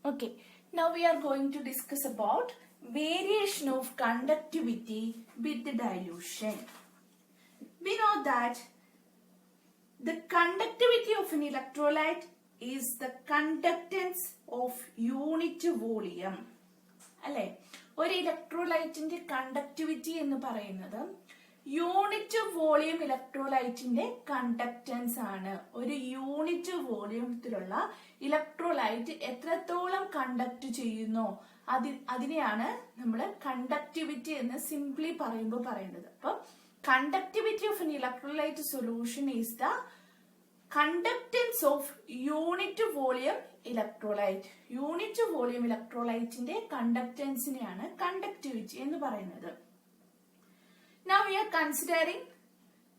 Okay, now we are going to discuss about variation of conductivity with the dilution. We know that the conductivity of an electrolyte is the conductance of unit volume. അല്ലെ, ഒരു ഇലക്ട്രോലൈറ്റിന്റെ conductivity എന്ന് പറയുന്നത് unit volume ഇലക്ട്രോലൈറ്റിന്റെ conductance ആണ്. ഒരു unit വോളിയത്തിലുള്ള electrolyte എത്രത്തോളം conduct ചെയ്യുന്നോ അതിനെയാണ് നമ്മൾ കണ്ടക്ടിവിറ്റി എന്ന് സിംപ്ലി പറയുമ്പോൾ പറയുന്നത്. അപ്പൊ conductivity of an electrolyte solution is the conductance of unit volume electrolyte. Unit volume ഇലക്ട്രോലൈറ്റിന്റെ കണ്ടക്ടൻസിനെയാണ് കണ്ടക്ടിവിറ്റി എന്ന് പറയുന്നത്. Now we are considering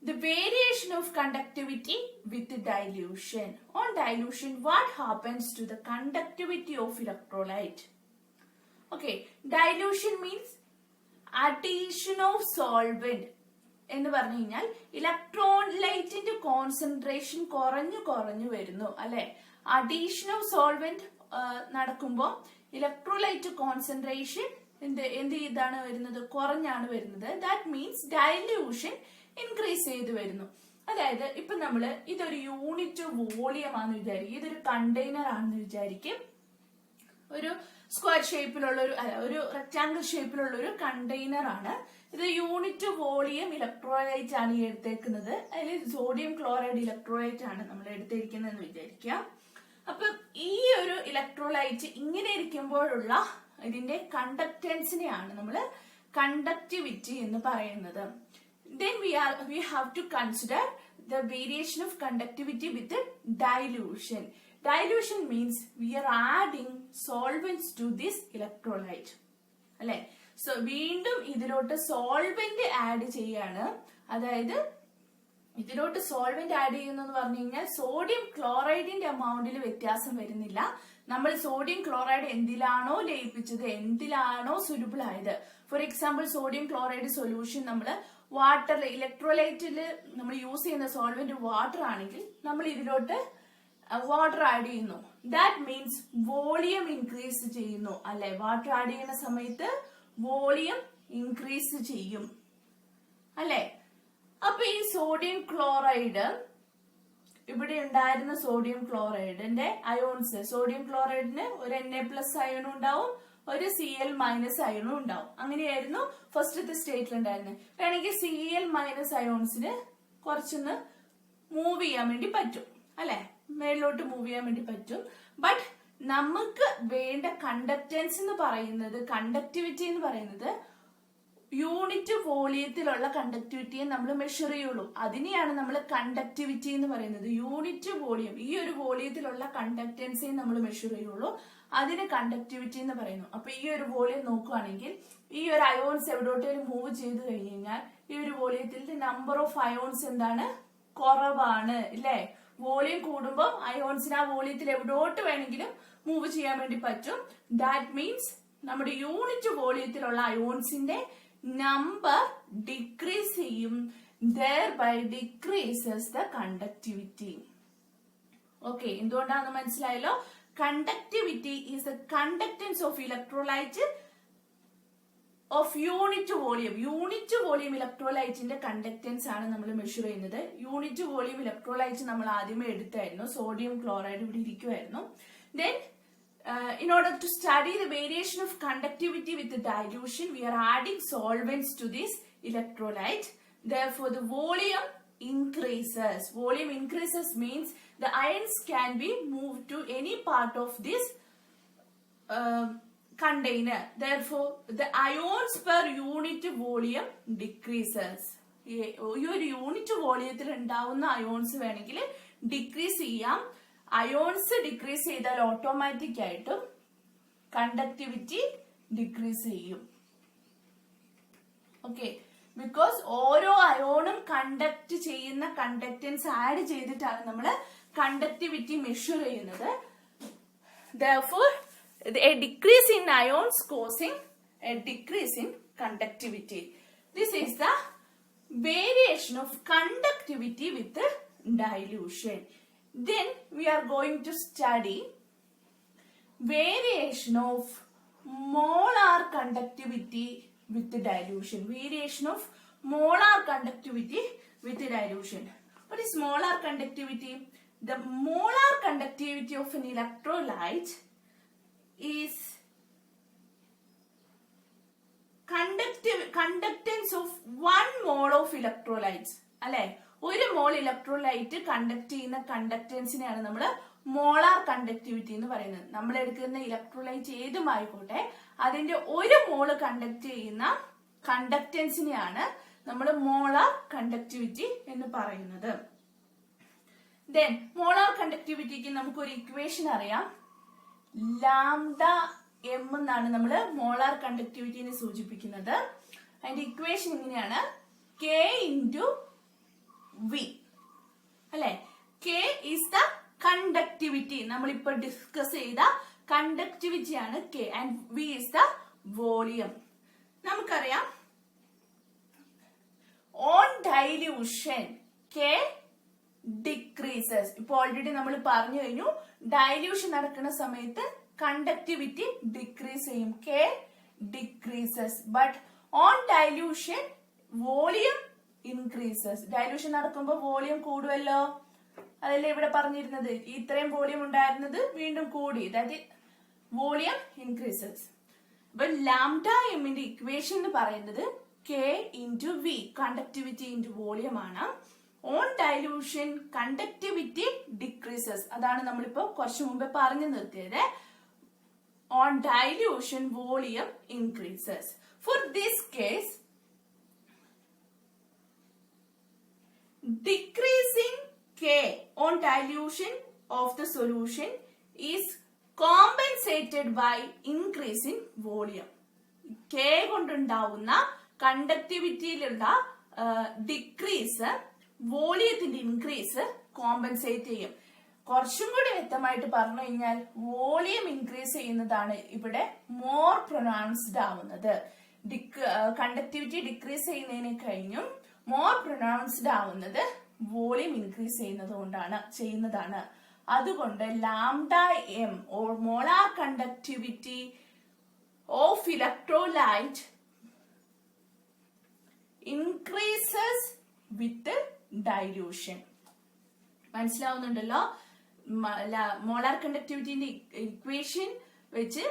the variation of conductivity with dilution. On dilution, what happens to the conductivity of electrolyte? Okay, dilution means addition of solvent. എന്ന് പറഞ്ഞു കഴിഞ്ഞാൽ ഇലക്ട്രോലൈറ്റിന്റെ concentration കുറഞ്ഞു വരുന്നു അല്ലെ. അഡീഷൻ ഓഫ് സോൾവെന്റ് നടക്കുമ്പോൾ ഇലക്ട്രോലൈറ്റ് കോൺസെൻട്രേഷൻ എന്ത് ചെയ്താണ് വരുന്നത്, കുറഞ്ഞാണ് വരുന്നത്. ദാറ്റ് മീൻസ് ഡൈല്യൂഷൻ ഇൻക്രീസ് ചെയ്ത് വരുന്നു. അതായത് ഇപ്പൊ നമ്മള് ഇതൊരു യൂണിറ്റ് വോളിയം ആണെന്ന് വിചാരിക്കും, ഇതൊരു കണ്ടെയ്നർ ആണെന്ന് വിചാരിക്കും. ഒരു സ്ക്വയർ ഷേപ്പിലുള്ള ഒരു റെക്ടാംഗിൾ ഷേപ്പിലുള്ള ഒരു കണ്ടെയ്നർ ആണ് ഇത്. യൂണിറ്റ് വോളിയം ഇലക്ട്രോലൈറ്റ് ആണ് ഈ എടുത്തേക്കുന്നത്. അതിൽ സോഡിയം ക്ലോറൈഡ് ഇലക്ട്രോലൈറ്റ് ആണ് നമ്മൾ എടുത്തിരിക്കുന്നത് എന്ന് വിചാരിക്കാം. അപ്പൊ ഈ ഒരു ഇലക്ട്രോലൈറ്റ് ഇങ്ങനെ ഇരിക്കുമ്പോഴുള്ള ഇതിന്റെ കണ്ടക്ടൻസിനെയാണ് നമ്മൾ കണ്ടക്ടിവിറ്റി എന്ന് പറയുന്നത്. Then we have to consider the variation of conductivity with the dilution. Dilution means we are adding solvents to this electrolyte. അല്ലെ, സോ വീണ്ടും ഇതിലോട്ട് സോൾവെന്റ് ആഡ് ചെയ്യാണ്. അതായത് ഇതിലോട്ട് സോൾവെന്റ് ആഡ് ചെയ്യുന്നു പറഞ്ഞു കഴിഞ്ഞാൽ സോഡിയം ക്ലോറൈഡിന്റെ അമൗണ്ടിൽ വ്യത്യാസം വരുന്നില്ല. നമ്മൾ സോഡിയം ക്ലോറൈഡ് എന്തിലാണോ ലയിപ്പിച്ചത്, എന്തിലാണോ സുലബിൾ ആയത്. For example sodium chloride solution നമ്മൾ വാട്ടർ ഇലക്ട്രോലൈറ്റിൽ നമ്മൾ യൂസ് ചെയ്യുന്ന സോൾവെന്റ് വാട്ടർ ആണെങ്കിൽ നമ്മൾ ഇതിലോട്ട് വാട്ടർ ആഡ് ചെയ്യുന്നു. ദാറ്റ് മീൻസ് വോളിയം ഇൻക്രീസ് ചെയ്യുന്നു അല്ലെ. വാട്ടർ ആഡ് ചെയ്യുന്ന സമയത്ത് വോളിയം ഇൻക്രീസ് ചെയ്യും അല്ലെ. അപ്പൊ ഈ സോഡിയം ക്ലോറൈഡ്, ഇവിടെ ഉണ്ടായിരുന്ന സോഡിയം ക്ലോറൈഡിന്റെ അയോൺസ്, സോഡിയം ക്ലോറൈഡിന് ഒരു Na+ അയണും ഉണ്ടാവും, ഒരു Cl- അയണും ഉണ്ടാവും. അങ്ങനെയായിരുന്നു ഫസ്റ്റത്തെ സ്റ്റേറ്റിൽ ഉണ്ടായിരുന്നത്. വേണമെങ്കിൽ Cl- അയോൺസിന് കുറച്ചൊന്ന് മൂവ് ചെയ്യാൻ വേണ്ടി പറ്റും അല്ലെ, മേളിലോട്ട് മൂവ് ചെയ്യാൻ വേണ്ടി പറ്റും. ബട്ട് നമുക്ക് വേണ്ട കണ്ടക്ടൻസ് എന്ന് പറയുന്നത്, കണ്ടക്ടിവിറ്റി എന്ന് പറയുന്നത് യൂണിറ്റ് വോളിയത്തിലുള്ള കണ്ടക്ടിവിറ്റിയെ നമ്മൾ മെഷർ ചെയ്യുള്ളൂ. അതിനെയാണ് നമ്മൾ കണ്ടക്ടിവിറ്റി എന്ന് പറയുന്നത്. യൂണിറ്റ് വോളിയം, ഈ ഒരു വോളിയത്തിലുള്ള കണ്ടക്ടൻസിനെ നമ്മൾ മെഷർ ചെയ്യുള്ളൂ, അതിന് കണ്ടക്ടിവിറ്റി എന്ന് പറയുന്നു. അപ്പൊ ഈ ഒരു വോളിയം നോക്കുകയാണെങ്കിൽ ഈ ഒരു അയോൺസ് എവിടോട്ടേലും മൂവ് ചെയ്ത് കഴിഞ്ഞ് കഴിഞ്ഞാൽ ഈ ഒരു വോളിയത്തിൽ നമ്പർ ഓഫ് അയോൺസ് എന്താണ്, കുറവാണ് ഇല്ലേ. വോളിയം കൂടുമ്പോൾ അയോൺസിന് ആ വോളിയത്തിൽ എവിടോട്ട് വേണമെങ്കിലും മൂവ് ചെയ്യാൻ വേണ്ടി പറ്റും. ദാറ്റ് മീൻസ് നമ്മുടെ യൂണിറ്റ് വോളിയത്തിലുള്ള അയോൺസിന്റെ നമ്പർ ഡിക്രീസ് ചെയ്യും. thereby decreases the conductivity. Okay, എന്തുകൊണ്ടാണെന്ന് മനസ്സിലായല്ലോ. Conductivity is the conductance of electrolyte of unit volume. Unit volume ഇലക്ട്രോലൈറ്റിന്റെ കണ്ടക്ടൻസ് ആണ് നമ്മൾ മെഷർ ചെയ്യുന്നത്. യൂണിറ്റ് വോളിയം ഇലക്ട്രോലൈറ്റ് നമ്മൾ ആദ്യമേ എടുത്തായിരുന്നു, സോഡിയം ക്ലോറൈഡ് ഇവിടെ ഇരിക്കുമായിരുന്നു. Then in order to study the variation of conductivity with the dilution, we are adding solvents to this electrolyte. Therefore, the volume increases. Volume increases means the ions can be moved to any part of this container. Therefore, the ions per unit volume decreases. ഈ ഒരു unit വോളിയത്തിൽ ഉണ്ടാവുന്ന ions വേണമെങ്കിൽ decrease ചെയ്യാം. Ions decrease ചെയ്താൽ automatic ആയിട്ടും conductivity decrease ചെയ്യും. Okay, because ഓരോ അയോണും കണ്ടക്ട് ചെയ്യുന്ന കണ്ടക്ടൻസ് ആഡ് ചെയ്തിട്ടാണ് നമ്മൾ കണ്ടക്ടിവിറ്റി മെഷർ ചെയ്യുന്നത്. Therefore, a decrease in ions causing a decrease in conductivity. This is the variation of conductivity with the dilution. Then we are going to study variation of molar conductivity with dilution. Variation of molar conductivity with dilution. What is molar conductivity? The molar conductivity of an electrolyte is conductance of 1 mole of electrolytes. അല്ലെ, ഒരു മോൾ electrolyte conduct ചെയ്യുന്ന കണ്ടക്ടൻസിനെയാണ് നമ്മൾ molar conductivity എന്ന് പറയുന്നത്. നമ്മൾ എടുക്കുന്ന electrolyte ഏതുമായിക്കോട്ടെ അതിന്റെ ഒരു മോള് കണ്ടക്ട് ചെയ്യുന്ന കണ്ടക്ടൻസിനെയാണ് നമ്മൾ മോളാർ കണ്ടക്ടിവിറ്റി എന്ന് പറയുന്നത്. ദെൻ മോളാർ കണ്ടക്ടിവിറ്റിക്ക് നമുക്ക് ഒരു ഇക്വേഷൻ അറിയാം. ലാംഡ എം എന്നാണ് നമ്മൾ മോളാർ കണ്ടക്ടിവിറ്റിനെ സൂചിപ്പിക്കുന്നത്. അതിന്റെ ഇക്വേഷൻ ഇങ്ങനെയാണ്, കെ ഇൻറ്റു വി. അല്ലെ, കെ ഈസ് ദ കണ്ടക്ടിവിറ്റി, നമ്മളിപ്പോ ഡിസ്കസ് ചെയ്ത കണ്ടക്ടിവിറ്റിയാണ് K, and V is the volume. നമുക്കറിയാം ഓൺ ഡൈല്യൂഷൻ കെ ഡിക്രീസസ്. ഇപ്പൊ ഓൾറെഡി നമ്മൾ പറഞ്ഞു കഴിഞ്ഞു, ഡൈല്യൂഷൻ നടക്കുന്ന സമയത്ത് കണ്ടക്ടിവിറ്റി ഡിക്രീസ് ചെയ്യും, K decreases. But on dilution volume increases. ഡൈല്യൂഷൻ നടക്കുമ്പോൾ വോളിയം കൂടുമല്ലോ, അതല്ലേ ഇവിടെ പറഞ്ഞിരുന്നത്. ഇത്രയും വോളിയം ഉണ്ടായിരുന്നത് വീണ്ടും കൂടി, അതായത് വോളിയം ഇൻക്രീസസ്. അപ്പൊ ലാംഡ എമ്മിന്റെ ഇക്വേഷൻ എന്ന് പറയുന്നത് K into V, conductivity into volume ആണ്. ഓൺ ഡൈല്യൂഷൻ കണ്ടക്ടിവിറ്റി ഡിക്രീസസ്, അതാണ് നമ്മളിപ്പോ കുറച്ചു മുമ്പ് പറഞ്ഞു നിർത്തിയത്. On dilution volume increases. For this case decreasing K on dilution of the solution is compensated by increasing volume. K കൊണ്ടുണ്ടാവുന്ന കണ്ടക്ടിവിറ്റിയിലുള്ള ഡിക്രീസ് വോളിയത്തിന്റെ ഇൻക്രീസ് കോമ്പൻസേറ്റ് ചെയ്യും. കുറച്ചും കൂടി വ്യക്തമായിട്ട് പറഞ്ഞു കഴിഞ്ഞാൽ വോളിയം ഇൻക്രീസ് ചെയ്യുന്നതാണ് ഇവിടെ മോർ പ്രൊനൗൺസ്ഡ് ആവുന്നത്. കണ്ടക്ടിവിറ്റി ഡിക്രീസ് ചെയ്യുന്നതിനെ കഴിഞ്ഞും മോർ പ്രൊനൗൺസ്ഡ് ആവുന്നത് വോളിയം ഇൻക്രീസ് ചെയ്യുന്നതാണ്. അതുകൊണ്ട് lambda M or molar conductivity of electrolyte increases with dilution. മനസ്സിലാവുന്നുണ്ടല്ലോ? മോളാർ കണ്ടക്ടിവിറ്റിന്റെ ഇക്വേഷൻ വെച്ച്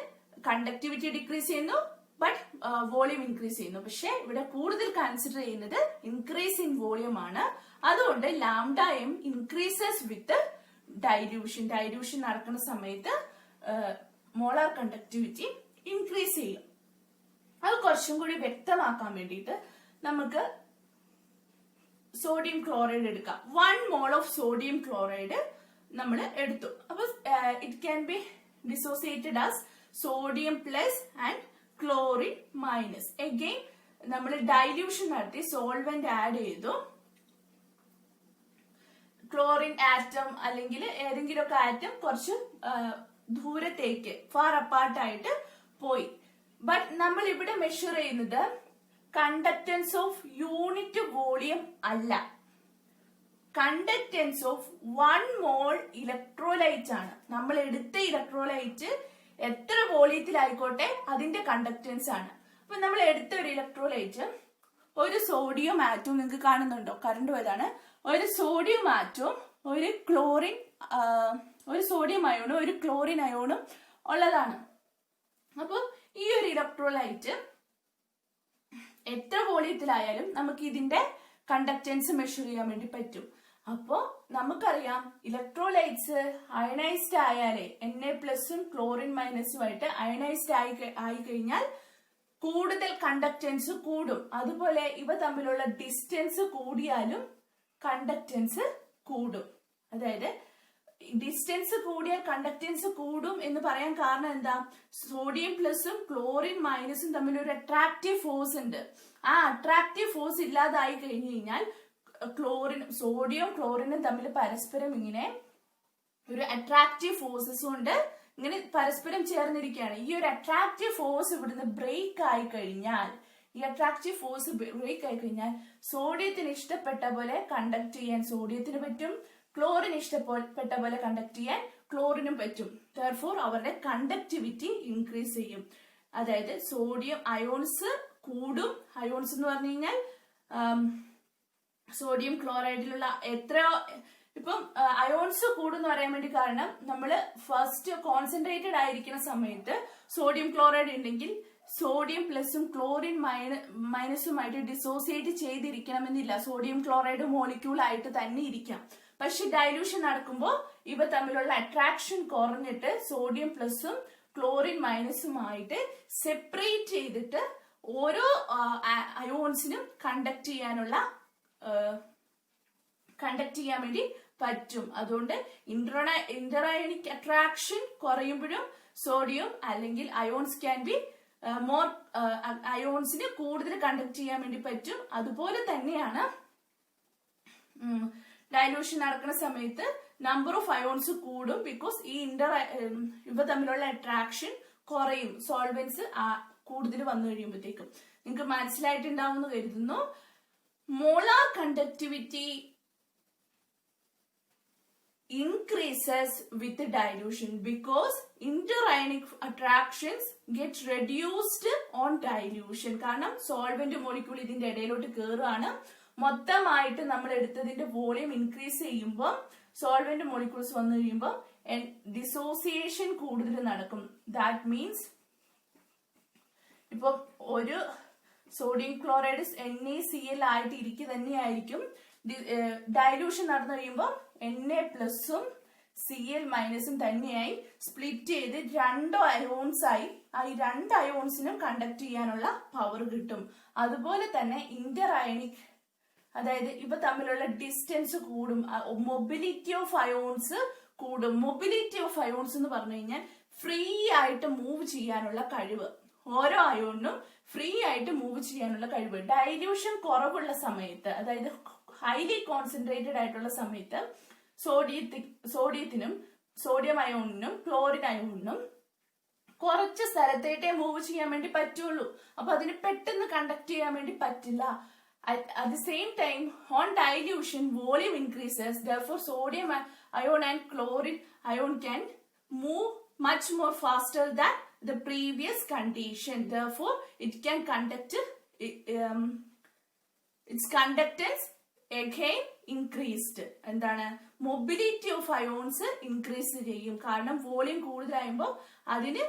കണ്ടക്ടിവിറ്റി ഡിക്രീസ് ചെയ്യുന്നു, ബട്ട് വോളിയം ഇൻക്രീസ് ചെയ്യുന്നു. പക്ഷെ ഇവിടെ കൂടുതൽ കൺസിഡർ ചെയ്യുന്നത് ഇൻക്രീസ് ഇൻ വോളിയം ആണ്. അതുകൊണ്ട് lambda M increases with dilution. Dilution നടക്കുന്ന സമയത്ത് മോളാർ കണ്ടക്ടിവിറ്റി ഇൻക്രീസ് ചെയ്യും. അത് കുറച്ചും കൂടി വ്യക്തമാക്കാൻ വേണ്ടിയിട്ട് നമുക്ക് സോഡിയം ക്ലോറൈഡ് എടുക്കാം. 1 മോൾ ഓഫ് സോഡിയം ക്ലോറൈഡ് നമ്മൾ എടുത്തു. അപ്പൊ it can be dissociated as sodium plus and chlorine minus. Again നമ്മൾ ഡൈല്യൂഷൻ നടത്തി സോൾവെന്റ് ആഡ് ചെയ്തു. ക്ലോറിൻ ആറ്റം അല്ലെങ്കിൽ ഏതെങ്കിലുമൊക്കെ ആറ്റം കുറച്ച് ദൂരത്തേക്ക് ഫാർ അപ്പാർട്ടായിട്ട് പോയി. ബട്ട് നമ്മൾ ഇവിടെ മെഷർ ചെയ്യുന്നത് കണ്ടക്ടൻസ് ഓഫ് യൂണിറ്റ് വോളിയം അല്ല, കണ്ടക്ടൻസ് ഓഫ് 1 മോൾ ഇലക്ട്രോലൈറ്റ് ആണ്. നമ്മൾ എടുത്ത ഇലക്ട്രോലൈറ്റ് എത്ര വോളിയത്തിലായിക്കോട്ടെ അതിന്റെ കണ്ടക്ടൻസ് ആണ്. അപ്പൊ നമ്മൾ എടുത്ത ഒരു ഇലക്ട്രോലൈറ്റ്, ഒരു സോഡിയം ആറ്റവും നിങ്ങൾക്ക് കാണുന്നുണ്ടോ, കറണ്ട് പോയതാണ്, ഒരു സോഡിയം ആറ്റവും ഒരു ക്ലോറിൻ, ഒരു സോഡിയം അയോണും ഒരു ക്ലോറിൻ അയോണും ഉള്ളതാണ്. അപ്പൊ ഈ ഒരു ഇലക്ട്രോലൈറ്റ് എത്ര വോളിയത്തിലായാലും നമുക്ക് ഇതിന്റെ കണ്ടക്ടൻസ് മെഷർ ചെയ്യാൻ വേണ്ടി പറ്റും. അപ്പോ നമുക്കറിയാം ഇലക്ട്രോലൈറ്റ്സ് അയണൈസ്ഡ് ആയാലേ Na+ഉം ക്ലോറിൻ മൈനസുമായിട്ട് അയണൈസ്ഡ് ആയി കഴിഞ്ഞാൽ കൂടുതൽ കണ്ടക്ടൻസ് കൂടും. അതുപോലെ ഇവ തമ്മിലുള്ള ഡിസ്റ്റൻസ് കൂടിയാലും കണ്ടക്ടൻസ് കൂടും. അതായത് ഡിസ്റ്റൻസ് കൂടിയാൽ കണ്ടക്ടൻസ് കൂടും എന്ന് പറയാൻ കാരണം എന്താ, സോഡിയം പ്ലസും ക്ലോറിൻ മൈനസും തമ്മിൽ ഒരു അട്രാക്റ്റീവ് ഫോഴ്സ് ഉണ്ട്. ആ അട്രാക്റ്റീവ് ഫോഴ്സ് ഇല്ലാതായി കഴിഞ്ഞു കഴിഞ്ഞാൽ സോഡിയം ക്ലോറിനും തമ്മിൽ പരസ്പരം ഇങ്ങനെ ഒരു അട്രാക്റ്റീവ് ഫോഴ്സസ് കൊണ്ട് ഇങ്ങനെ പരസ്പരം ചേർന്നിരിക്കുകയാണ്. ഈ ഒരു അട്രാക്റ്റീവ് ഫോഴ്സ് ഇവിടുന്ന് ബ്രേക്ക് ആയി കഴിഞ്ഞാൽ, സോഡിയത്തിന് ഇഷ്ടപ്പെട്ട പോലെ കണ്ടക്ട് ചെയ്യാൻ സോഡിയത്തിന് പറ്റും, ക്ലോറിൻ ഇഷ്ടപ്പെട്ട പോലെ കണ്ടക്ട് ചെയ്യാൻ ക്ലോറിനും പറ്റും. ദെയർഫോർ അവരുടെ കണ്ടക്ടിവിറ്റി ഇൻക്രീസ് ചെയ്യും. അതായത് സോഡിയം അയോൺസ് കൂടും. അയോൺസ് എന്ന് പറഞ്ഞു കഴിഞ്ഞാൽ സോഡിയം ക്ലോറൈഡിലുള്ള എത്രയോ ഇപ്പം അയോൺസ് കൂടുന്ന് പറയാൻ വേണ്ടി കാരണം നമ്മൾ ഫസ്റ്റ് കോൺസെൻട്രേറ്റഡ് ആയിരിക്കുന്ന സമയത്ത് സോഡിയം ക്ലോറൈഡ് ഉണ്ടെങ്കിൽ സോഡിയം പ്ലസും ക്ലോറിൻ മൈനസുമായിട്ട് ഡിസോസിയേറ്റ് ചെയ്തിരിക്കണമെന്നില്ല. സോഡിയം ക്ലോറൈഡ് മോളിക്യൂൾ ആയിട്ട് തന്നെ ഇരിക്കാം. പക്ഷെ ഡൈല്യൂഷൻ നടക്കുമ്പോൾ ഇവ തമ്മിലുള്ള അട്രാക്ഷൻ കുറഞ്ഞിട്ട് സോഡിയം പ്ലസും ക്ലോറിൻ മൈനസുമായിട്ട് സെപ്പറേറ്റ് ചെയ്തിട്ട് ഓരോ അയോൺസിനും കണ്ടക്ട് ചെയ്യാൻ വേണ്ടി പറ്റും. അതുകൊണ്ട് ഇന്ററയണിക് അട്രാക്ഷൻ കുറയുമ്പോഴും സോഡിയം അല്ലെങ്കിൽ അയോൺസ് ക്യാൻ ബി മോർ അയോൺസിന് കൂടുതൽ കണ്ടക്ട് ചെയ്യാൻ വേണ്ടി പറ്റും. അതുപോലെ തന്നെയാണ് ഡൈലൂഷൻ നടക്കുന്ന സമയത്ത് നമ്പർ ഓഫ് അയോൺസ് കൂടും. ബിക്കോസ് ഈ ഇവ തമ്മിലുള്ള അട്രാക്ഷൻ കുറയും. സോൾവെന്റ്സ് കൂടുതൽ വന്നു കഴിയുമ്പോഴത്തേക്കും. നിങ്ങൾക്ക് മനസ്സിലായിട്ടുണ്ടാവും എന്ന് കരുതുന്നു. Molar conductivity increases with dilution because interionic attractions get reduced on dilution. കാരണം സോൾവെന്റ് മോളിക്യൂൾ ഇതിന്റെ ഇടയിലോട്ട് കയറുകയാണ്. മൊത്തമായിട്ട് നമ്മൾ എടുത്തതിന്റെ വോളിയം ഇൻക്രീസ് ചെയ്യുമ്പോൾ സോൾവെന്റ് മോളിക്യൂൾസ് വന്നു കഴിയുമ്പോൾ ഡിസോസിയേഷൻ കൂടുതൽ നടക്കും. ദാറ്റ് മീൻസ് ഇപ്പം ഒരു സോഡിയം ക്ലോറൈഡ് NaCl ആയിട്ട് ഇരിക്കുക തന്നെയായിരിക്കും. ഡൈലൂഷൻ നടന്നു കഴിയുമ്പോൾ Na പ്ലസും Cl മൈനസും തന്നെയായി സ്പ്ലിറ്റ് ചെയ്ത് രണ്ട് അയോൺസ് ആയി. ഈ രണ്ട് അയോൺസിനും കണ്ടക്ട് ചെയ്യാനുള്ള പവർ കിട്ടും. അതുപോലെ തന്നെ ഇന്റർഅയണിക് അതായത് ഇവ തമ്മിലുള്ള ഡിസ്റ്റൻസ് കൂടും. മൊബിലിറ്റി ഓഫ് അയോൺസ് കൂടും. മൊബിലിറ്റി ഓഫ് അയോൺസ് എന്ന് പറഞ്ഞു കഴിഞ്ഞാൽ ഫ്രീ ആയിട്ട് മൂവ് ചെയ്യാനുള്ള കഴിവ്. ഓരോ അയോണിനും ഫ്രീ ആയിട്ട് മൂവ് ചെയ്യാനുള്ള കഴിവ്. ഡൈല്യൂഷൻ കുറവുള്ള സമയത്ത് അതായത് ഹൈലി കോൺസെൻട്രേറ്റഡ് ആയിട്ടുള്ള സമയത്ത് സോഡിയം അയോണിനും ക്ലോറിൻ അയോണിനും കുറച്ച് സ്ഥലത്തേട്ടേ മൂവ് ചെയ്യാൻ വേണ്ടി പറ്റുള്ളൂ. അപ്പൊ അതിന് പെട്ടെന്ന് കണ്ടക്ട് ചെയ്യാൻ വേണ്ടി പറ്റില്ല. At the same time, on dilution, volume increases. Therefore, sodium ion and chlorine ion can move much more faster than the previous condition. Therefore, it can conduct its conductance again increased. എന്താണ് mobility of ions increase ചെയ്യും. കാരണം volume കൂടുതലാകുമ്പോൾ അതിന്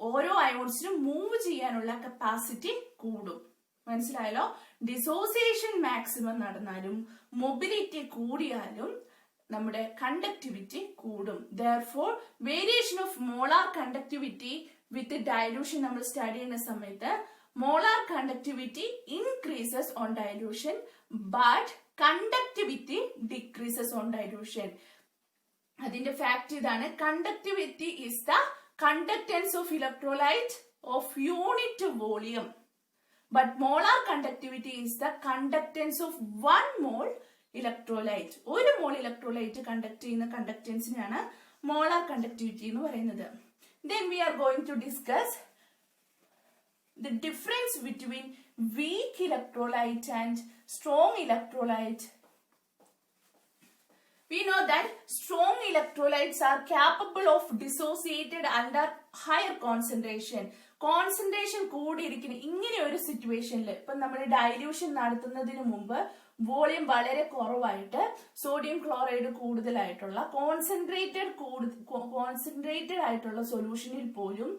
ഓരോ അയോൺസിനും move ചെയ്യാനുള്ള capacity കൂടും. മനസ്സിലായല്ലോ? Dissociation maximum നടന്നാലും mobility കൂടിയാലും നമ്മുടെ കണ്ടക്ടിവിറ്റി കൂടും. Therefore, variation of molar conductivity with dilution നമ്മൾ സ്റ്റഡി ചെയ്യുന്ന സമയത്ത് molar conductivity increases on dilution but conductivity decreases on dilution. അതിന്റെ ഫാക്ട് ഇതാണ്. Conductivity is the conductance of electrolyte of unit volume. But molar conductivity is the conductance of 1 mole electrolyte. ഒരു മോൾ electrolyte conduct ചെയ്യുന്ന കണ്ടക്ടൻസിനാണ് molar conductivity എന്ന് പറയുന്നത്. Then we are going to discuss the difference between weak electrolyte and strong electrolyte. We know that strong electrolytes are capable of dissociated under higher concentration. Concentration കൂടിയിരിക്കുന്ന ഇങ്ങനെ ഒരു സിറ്റുവേഷനിൽ ഇപ്പൊ നമ്മൾ dilution നടത്തുന്നതിന് മുമ്പ് വോളിയം വളരെ കുറവായിട്ട് സോഡിയം ക്ലോറൈഡ് കൂടുതലായിട്ടുള്ള കോൺസെൻട്രേറ്റഡ് ആയിട്ടുള്ള സൊല്യൂഷനിൽ പോലും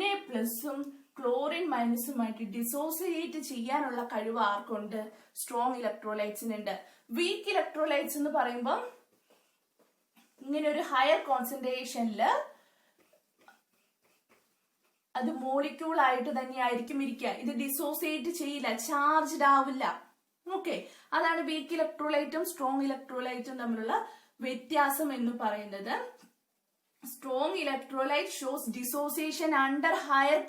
Na പ്ലസും ക്ലോറിൻ മൈനസുമായിട്ട് ഡിസോസിയേറ്റ് ചെയ്യാനുള്ള കഴിവ് ആർക്കുണ്ട്? സ്ട്രോങ് ഇലക്ട്രോലൈറ്റ്സിനുണ്ട്. വീക്ക് ഇലക്ട്രോലൈറ്റ്സ് എന്ന് പറയുമ്പോൾ ഇങ്ങനെ ഒരു ഹയർ കോൺസെൻട്രേഷനില് അത് മോളിക്യൂൾ ആയിട്ട് തന്നെയായിരിക്കും ഇരിക്കുക. ഇത് ഡിസോസിയേറ്റ് ചെയ്യില്ല, ചാർജ്ഡ് ആവില്ല. ഓക്കെ, അതാണ് വീക്ക് ഇലക്ട്രോലൈറ്റും സ്ട്രോങ് ഇലക്ട്രോലൈറ്റും തമ്മിലുള്ള വ്യത്യാസം എന്ന് പറയുന്നത്. Strong electrolyte shows dissociation under higher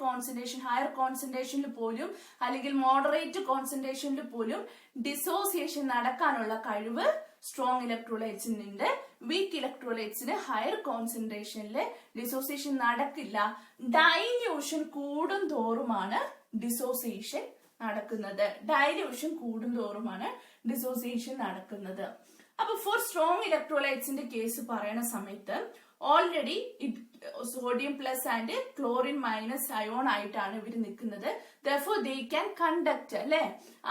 കോൺസെൻട്രേഷനിൽ പോലും അല്ലെങ്കിൽ മോഡറേറ്റ് കോൺസെൻട്രേഷനിൽ പോലും ഡിസോസിയേഷൻ നടക്കാനുള്ള കഴിവ് സ്ട്രോങ് ഇലക്ട്രോലൈറ്റ്സിനുണ്ട്. വീക്ക് ഇലക്ട്രോലൈറ്റ്സിന് ഹയർ കോൺസെൻട്രേഷനിൽ ഡിസോസിയേഷൻ നടക്കില്ല. ഡൈല്യൂഷൻ കൂടും തോറുമാണ് ഡിസോസിയേഷൻ നടക്കുന്നത്. അപ്പൊ ഫോർ സ്ട്രോങ് ഇലക്ട്രോലൈറ്റ്സിന്റെ കേസ് പറയുന്ന സമയത്ത് already sodium plus and chlorine minus ion ആയിട്ടാണ് ഇവർ നിൽക്കുന്നത്. ദെർഫോർ ദേ ക്യാൻ കണ്ടക്ട് അല്ലെ.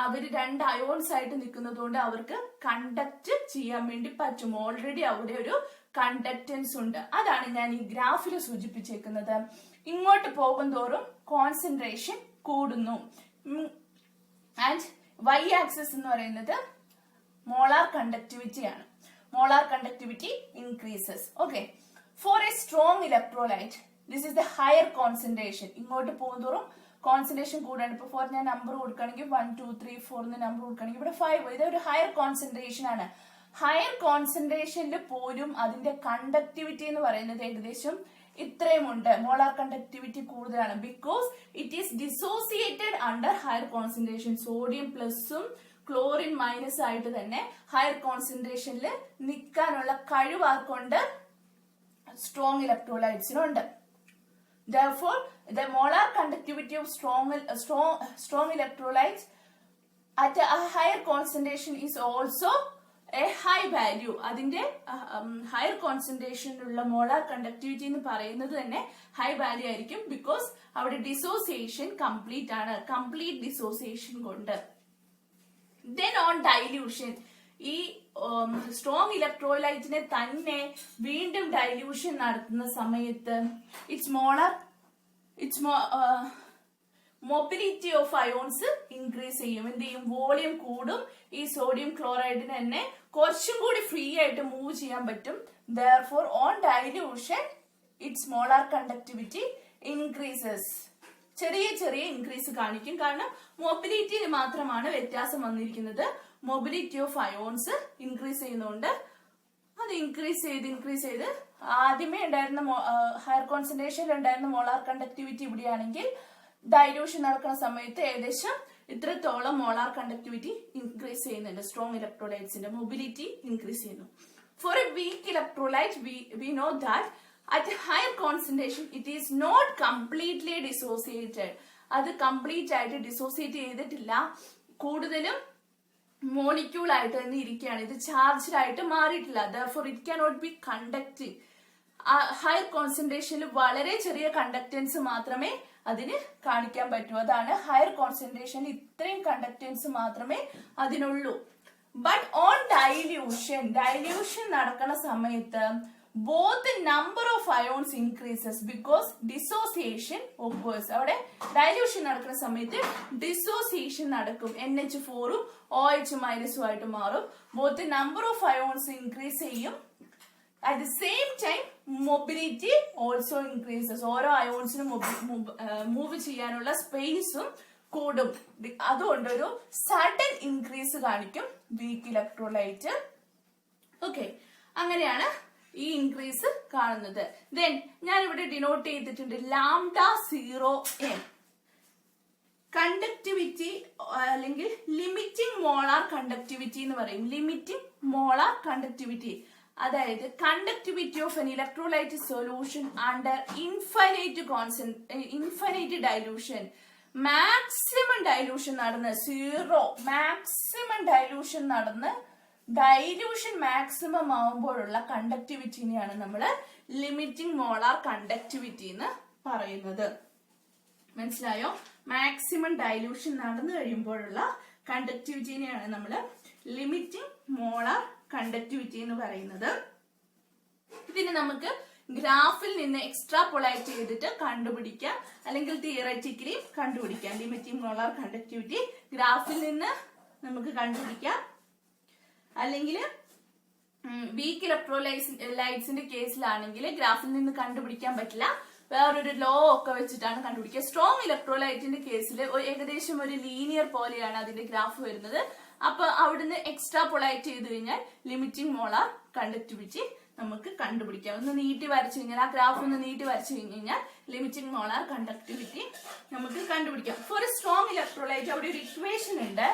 അവർ രണ്ട് അയോൺസ് ആയിട്ട് നിൽക്കുന്നത് കൊണ്ട് അവർക്ക് കണ്ടക്ട് ചെയ്യാൻ വേണ്ടി പറ്റും. ഓൾറെഡി അവിടെ ഒരു കണ്ടക്ടൻസ് ഉണ്ട്. അതാണ് ഞാൻ ഈ ഗ്രാഫിൽ സൂചിപ്പിച്ചേക്കുന്നത്. ഇങ്ങോട്ട് പോകും തോറും കോൺസെൻട്രേഷൻ കൂടുന്നു. ആൻഡ് വൈ ആക്സിസ് എന്ന് പറയുന്നത് മോളാർ കണ്ടക്ടിവിറ്റി ആണ്. Molar conductivity increases. Okay, for a strong electrolyte this is the higher concentration. ഇങ്ങോട്ട് പോകുന്തോറും കോൺസെൻട്രേഷൻ കൂടാണ്. ഇപ്പൊ ഫോർ ഞാൻ നമ്പർ കൊടുക്കുകയാണെങ്കിൽ 1 2 3 4 എന്ന് നമ്പർ കൊടുക്കുകയാണെങ്കിൽ ഇവിടെ 5. ഇത് ഒരു ഹയർ കോൺസെൻട്രേഷൻ ആണ്. ഹയർ കോൺസെൻട്രേഷനിൽ പോലും അതിന്റെ കണ്ടക്ടിവിറ്റി എന്ന് പറയുന്നത് ഏകദേശം ഇത്രയുമുണ്ട്. മോളാർ കണ്ടക്ടിവിറ്റി കൂടുതലാണ്. Because it is dissociated under higher concentration. Sodium പ്ലസും ക്ലോറിൻ മൈനസ് ആയിട്ട് തന്നെ ഹയർ കോൺസെൻട്രേഷനിൽ നിൽക്കാനുള്ള കഴിവ് ആർക്കുണ്ട്? സ്ട്രോങ് ഇലക്ട്രോലൈറ്റ്സിനുണ്ട്. Therefore, the molar conductivity of strong electrolytes at a higher concentration is also a high value. അതിന്റെ ഹയർ കോൺസെൻട്രേഷനിലുള്ള മോളാർ കണ്ടക്ടിവിറ്റി എന്ന് പറയുന്നത് തന്നെ ഹൈ വാല്യൂ ആയിരിക്കും. ബിക്കോസ് അവിടെ ഡിസോസിയേഷൻ കംപ്ലീറ്റ് ആണ്. കംപ്ലീറ്റ് ഡിസോസിയേഷൻ കൊണ്ട്. ദെൻ ഓൺ ഡൈല്യൂഷൻ, ഈ സ്ട്രോങ് ഇലക്ട്രോലൈറ്റിനെ തന്നെ വീണ്ടും ഡൈല്യൂഷൻ നടത്തുന്ന സമയത്ത് മൊബിലിറ്റി ഓഫ് അയോൺസ് ഇൻക്രീസ് ചെയ്യും. എന്ത് ചെയ്യും? വോളിയം കൂടും. ഈ സോഡിയം ക്ലോറൈഡിന് തന്നെ കുറച്ചും കൂടി ഫ്രീ ആയിട്ട് മൂവ് ചെയ്യാൻ പറ്റും. Therefore, on dilution, its molar conductivity increases. ചെറിയ ചെറിയ ഇൻക്രീസ് കാണിക്കും. കാരണം മൊബിലിറ്റിയിൽ മാത്രമാണ് വ്യത്യാസം വന്നിരിക്കുന്നത്. മൊബിലിറ്റി ഓഫ് അയോൺസ് ഇൻക്രീസ് ചെയ്യുന്നതുകൊണ്ട് അത് ഇൻക്രീസ് ചെയ്ത് ആദ്യമേ ഉണ്ടായിരുന്ന ഹയർ കോൺസെൻട്രേഷനിൽ ഉണ്ടായിരുന്ന മോളാർ കണ്ടക്ടിവിറ്റി ഇവിടെയാണെങ്കിൽ ഡൈല്യൂഷൻ നടക്കുന്ന സമയത്ത് ഏകദേശം ഇത്രത്തോളം മോളാർ കണ്ടക്ടിവിറ്റി ഇൻക്രീസ് ചെയ്യുന്നുണ്ട്. സ്ട്രോങ് ഇലക്ട്രോലൈറ്റ്സിന്റെ മൊബിലിറ്റി ഇൻക്രീസ് ചെയ്യുന്നു. For a weak electrolyte we know that at a higher concentration it is not completely dissociated. അത് കംപ്ലീറ്റ് ആയിട്ട് ഡിസോസിയേറ്റ് ചെയ്തിട്ടില്ല. കൂടുതലും മോളിക്യൂൾ ആയിട്ട് തന്നെ ഇരിക്കുകയാണ്. ഇത് ചാർജ്ഡ് ആയിട്ട് മാറിയിട്ടില്ല. Therefore, it cannot be conducting. Higher കോൺസെൻട്രേഷനിൽ വളരെ ചെറിയ കണ്ടക്ടൻസ് മാത്രമേ അതിന് കാണിക്കാൻ പറ്റൂ. അതാണ് ഹയർ കോൺസെൻട്രേഷനിൽ ഇത്രയും കണ്ടക്ടൻസ് മാത്രമേ അതിനുള്ളൂ. ബട്ട് ഓൺ ഡൈല്യൂഷൻ നടക്കുന്ന സമയത്ത് both the number of ions increases because dissociation occurs. അവിടെ ഡൈല്യൂഷൻ നടക്കുന്ന സമയത്ത് ഡിസോസിയേഷൻ നടക്കും. NH4 ഉം OH മൈനസും ആയിട്ട് മാറും. both the number of ions increase ചെയ്യും. At the same time, mobility also increases. ഓരോ അയോൺസിനും മൂവ് ചെയ്യാനുള്ള സ്പേസും കൂടും. അതുകൊണ്ട് ഒരു സഡൻ ഇൻക്രീസ് കാണിക്കും വീക്ക് ഇലക്ട്രോലൈറ്റ്. ഓക്കെ, അങ്ങനെയാണ് ഈ ഇൻക്രീസ് കാണുന്നത്. ദെൻ ഞാൻ ഇവിടെ ഡിനോട്ട് ചെയ്തിട്ടുണ്ട് λ0m. കണ്ടക്ടിവിറ്റി അല്ലെങ്കിൽ ലിമിറ്റിംഗ് മോളാർ കണ്ടക്ടിവിറ്റി എന്ന് പറയും. ലിമിറ്റിംഗ് മോളാർ കണ്ടക്ടിവിറ്റി, അതായത് conductivity of an electrolyte solution under infinite dilution. Maximum dilution നടന്ന് മാക്സിമം ഡൈല്യൂഷൻ നടന്ന് ഡൈല്യൂഷൻ മാക്സിമം ആവുമ്പോഴുള്ള കണ്ടക്ടിവിറ്റിനെയാണ് നമ്മൾ ലിമിറ്റിംഗ് മോളാർ കണ്ടക്ടിവിറ്റി എന്ന് പറയുന്നത്. മനസ്സിലായോ? മാക്സിമം ഡൈല്യൂഷൻ നടന്നു കഴിയുമ്പോഴുള്ള കണ്ടക്ടിവിറ്റിനെയാണ് നമ്മൾ ലിമിറ്റിംഗ് മോളാർ കണ്ടക്ടിവിറ്റി എന്ന് പറയുന്നത്. ഇതിന് നമുക്ക് ഗ്രാഫിൽ നിന്ന് എക്സ്ട്രാപോളേറ്റ് ചെയ്തിട്ട് കണ്ടുപിടിക്കാം, അല്ലെങ്കിൽ തിയററ്റിക്കലി കണ്ടുപിടിക്കാം. ലിമിറ്റിംഗ് മോളാർ കണ്ടക്ടിവിറ്റി ഗ്രാഫിൽ നിന്ന് നമുക്ക് കണ്ടുപിടിക്കാം. അല്ലെങ്കിൽ വീക്ക് ഇലക്ട്രോലൈറ്റ്സിന്റെ കേസിലാണെങ്കിൽ ഗ്രാഫിൽ നിന്ന് കണ്ടുപിടിക്കാൻ പറ്റില്ല. വേറൊരു ലോ ഒക്കെ വെച്ചിട്ടാണ് കണ്ടുപിടിക്കുക. സ്ട്രോങ് ഇലക്ട്രോലൈറ്റിന്റെ കേസിൽ ഏകദേശം ഒരു ലീനിയർ പോലെയാണ് അതിന്റെ ഗ്രാഫ് വരുന്നത്. അപ്പൊ അവിടുന്ന് എക്സ്ട്രാപോളേറ്റ് ചെയ്ത് കഴിഞ്ഞാൽ ലിമിറ്റിംഗ് മോളാർ കണ്ടക്ടിവിറ്റി നമുക്ക് കണ്ടുപിടിക്കാം. ഒന്ന് നീട്ടി വരച്ചു കഴിഞ്ഞാൽ, ആ ഗ്രാഫ് ഒന്ന് നീട്ടി വരച്ചു കഴിഞ്ഞാൽ ലിമിറ്റിംഗ് മോളാർ കണ്ടക്ടിവിറ്റി നമുക്ക് കണ്ടുപിടിക്കാം. ഫോർ എ സ്ട്രോങ് ഇലക്ട്രോലൈറ്റ് അവിടെ ഒരു ഇക്വേഷൻ ഉണ്ട്.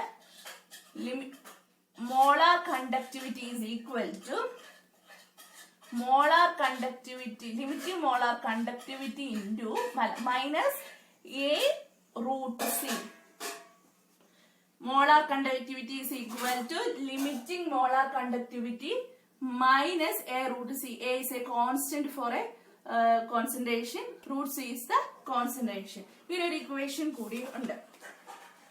molar conductivity is equal to molar conductivity, limiting molar conductivity into minus A root C. molar conductivity is equal to limiting molar conductivity minus A root C. A is a constant for a concentration. Root C is the concentration. ഇങ്ങനൊരു equation കൂടി ഉണ്ട്.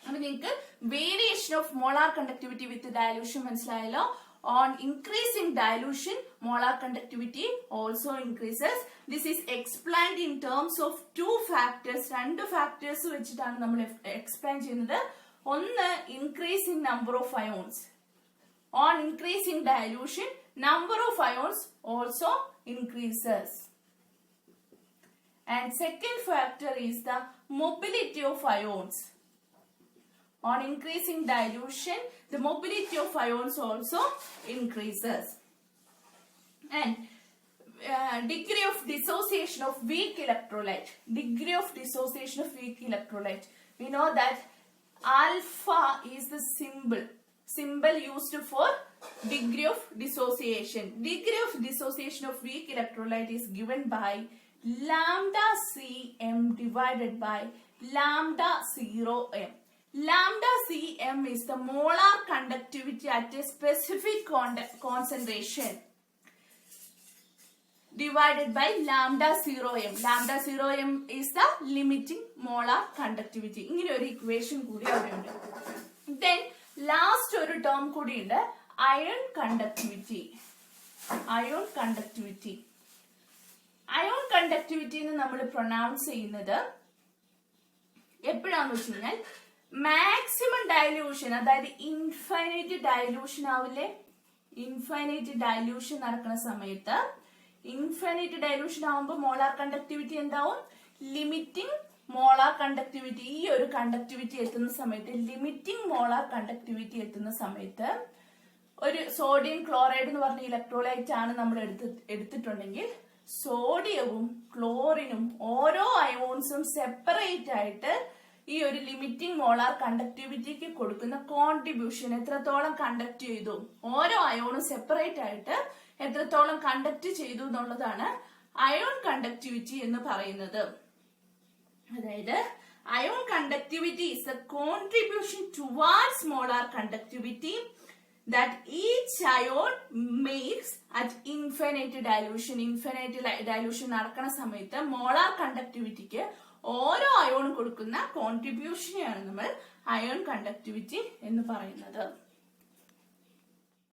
അപ്പൊ നിങ്ങൾക്ക് variation of molar conductivity with dilution മനസ്സിലായല്ലോ. On increasing dilution, molar conductivity also increases. This is explained in terms of two factors. രണ്ട് factors വെച്ചിട്ടാണ് നമ്മൾ explain ചെയ്യുന്നത്. ഒന്ന്, increasing number of ions. On increasing dilution, number of ions also increases. And second factor is the mobility of ions. On increasing dilution, the mobility of ions also increases. And degree of dissociation of weak electrolyte. Degree of dissociation of weak electrolyte. We know that alpha is the symbol used for degree of dissociation. Degree of dissociation of weak electrolyte is given by lambda Cm divided by lambda 0m. Lambda Cm is the molar conductivity at a specific concentration divided by lambda 0m. Lambda 0m is the limiting molar conductivity. ഇങ്ങനെ ഒരു equation കൂടി അവിടെയുണ്ട്. Then last ഒരു term കൂടി ഉണ്ട്, ion conductivity. Ion conductivity. Ion conductivity എന്ന് നമ്മൾ pronounce ചെയ്യുന്നത് എപ്പോഴാന്ന് വെച്ച് കഴിഞ്ഞാൽ മാക്സിമം ഡയലൂഷൻ, അതായത് ഇൻഫൈനൈറ്റ് ഡയലൂഷൻ ആവില്ലേ. ഇൻഫൈനൈറ്റ് ഡയലൂഷൻ നടക്കുന്ന സമയത്ത്, ഇൻഫൈനൈറ്റ് ഡയലൂഷൻ ആവുമ്പോൾ മോളാർ കണ്ടക്ടിവിറ്റി എന്താവും? Limiting molar conductivity. ഈ ഒരു കണ്ടക്ടിവിറ്റി എത്തുന്ന സമയത്ത്, ലിമിറ്റിംഗ് മോളാർ കണ്ടക്ടിവിറ്റി എത്തുന്ന സമയത്ത് ഒരു സോഡിയം ക്ലോറൈഡ് എന്ന് പറഞ്ഞ ഇലക്ട്രോലൈറ്റ് ആണ് നമ്മൾ എടുത്തിട്ടുണ്ടെങ്കിൽ സോഡിയവും ക്ലോറിനും ഓരോ അയോൺസും സെപ്പറേറ്റ് ആയിട്ട് ഈ ഒരു ലിമിറ്റിംഗ് മോളാർ കണ്ടക്ടിവിറ്റിക്ക് കൊടുക്കുന്ന കോൺട്രിബ്യൂഷൻ, എത്രത്തോളം കണ്ടക്ട് ചെയ്തു, ഓരോ അയോണും സെപ്പറേറ്റ് ആയിട്ട് എത്രത്തോളം കണ്ടക്ട് ചെയ്തു എന്നുള്ളതാണ് അയോൺ കണ്ടക്ടിവിറ്റി എന്ന് പറയുന്നത്. അതായത് ion conductivity is A contribution towards molar conductivity that each ion makes at infinite dilution. Infinite dilution നടക്കുന്ന സമയത്ത് മോളാർ കണ്ടക്ടിവിറ്റിക്ക് ഓരോ അയോണും കൊടുക്കുന്ന കോൺട്രിബ്യൂഷനെയാണ് നമ്മൾ അയോൺ കണ്ടക്ടിവിറ്റി എന്ന് പറയുന്നത്.